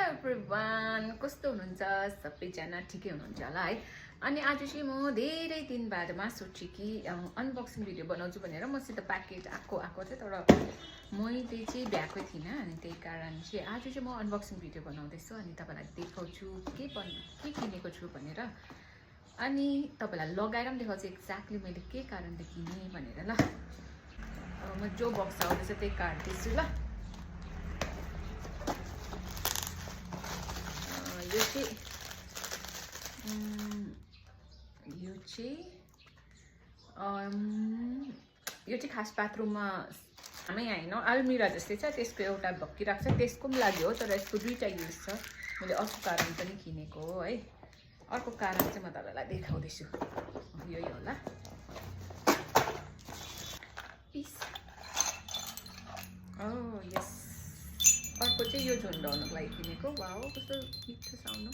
Everyone, कस्तो हुनुहुन्छ सबैजना? ठिकै हुनुहुन्छ होला है। अनि आज चाहिँ म धेरै दिन बादमा सोचेँ कि अनबक्सिङ भिडियो बनाउँछु भनेर मसित प्याकेज आएको थियो, तर मैले चाहिँ भ्याएकै थिइनँ। अनि त्यही कारण चाहिँ आज चाहिँ म अनबक्सिङ भिडियो बनाउँदैछु अनि तपाईँलाई देखाउँछु के किनेको छु भनेर। अनि तपाईँलाई लगाएर पनि देखाउँछु एक्ज्याक्टली मैले के कारणले किनेँ भनेर। ल अब म जो बक्स आउँदैछ त्यही काट्दैछु। ल यो चाहिँ खास बाथरुममा हामै होइन, अलमिरा जस्तै छ, त्यसको एउटा भक्की राख्छ, त्यसको पनि लागि हो। तर यसको दुईटा युज छ, मैले अर्को कारण पनि किनेको हो है। अर्को कारण चाहिँ म तपाईँलाई देखाउँदैछु, यो होला। यस, अर्को चाहिँ यो झुन्डाउनुको लागि किनेको। वाउ, कस्तो मिठो साउन्ड हो।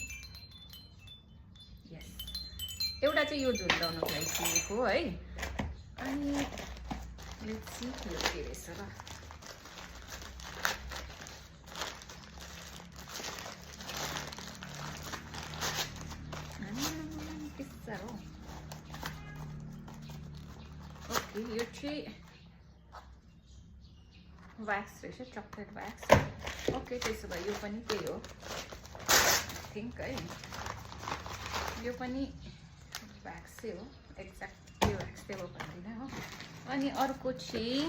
यस, एउटा चाहिँ यो झुन्डाउनुको लागि किनेको है। अनि यो चाहिँ के रहेछ ल, के साह्रो। ओके, यो चाहिँ व्याक्स रहेछ, चकलेट व्याक्स। ओके, त्यसो भए यो पनि त्यही हो थिङ्क है। यो पनि व्याक्सै हो, एक्ज्याक्ट यो व्याक्स त्यो भन्दिनँ हो। अनि अर्को चाहिँ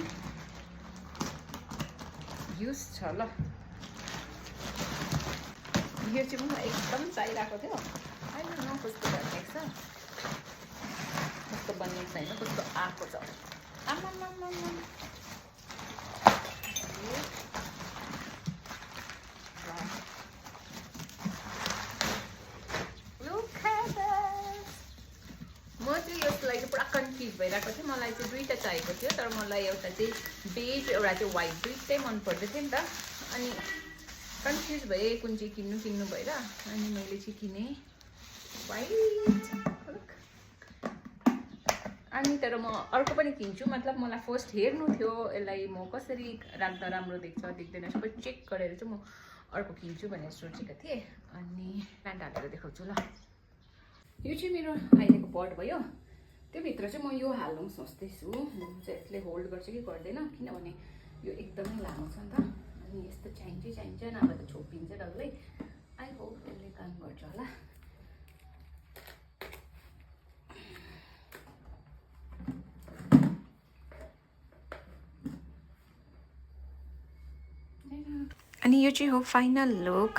युज छ ल, यो चाहिँ मलाई एकदम चाहिरहेको थियो। अहिले न कस्तो भइरहेको छ, कस्तो बनिएको छैन, कस्तो आएको छ। म चाहिँ यसको लागि पुरा कन्फ्युज भइरहेको थिएँ। मलाई चाहिँ दुईवटा चाहिएको थियो, तर मलाई एउटा चाहिँ बेज, एउटा चाहिँ व्हाइट, दुइटै मन पर्दै थियो नि त। अनि कन्फ्युज भएँ कुन चाहिँ किन्नु भएर। अनि मैले चाहिँ किनेँ व्हाइट। अनि तर म अर्को पनि किन्छु, मतलब मलाई फर्स्ट हेर्नु थियो यसलाई म कसरी राख्दा राम्रो देख्दैन, सबै चेक गरेर चाहिँ म अर्को किन्छु भनेर सोचेको थिएँ। अनि प्यान्ट हालेर देखाउँछु ल। यो चाहिँ मेरो अहिलेको पट भयो, त्योभित्र चाहिँ म यो हाल्नु सोच्दैछु। म चाहिँ यसले होल्ड गर्छ कि गर्दैन, किनभने यो एकदमै लामो छ नि त। अनि यस्तो चाहिन्छ, नभए त छोपिन्छ डल्लै। आई होप यसले काम गर्छ होला। अनि यो चाहिँ हो फाइनल लुक।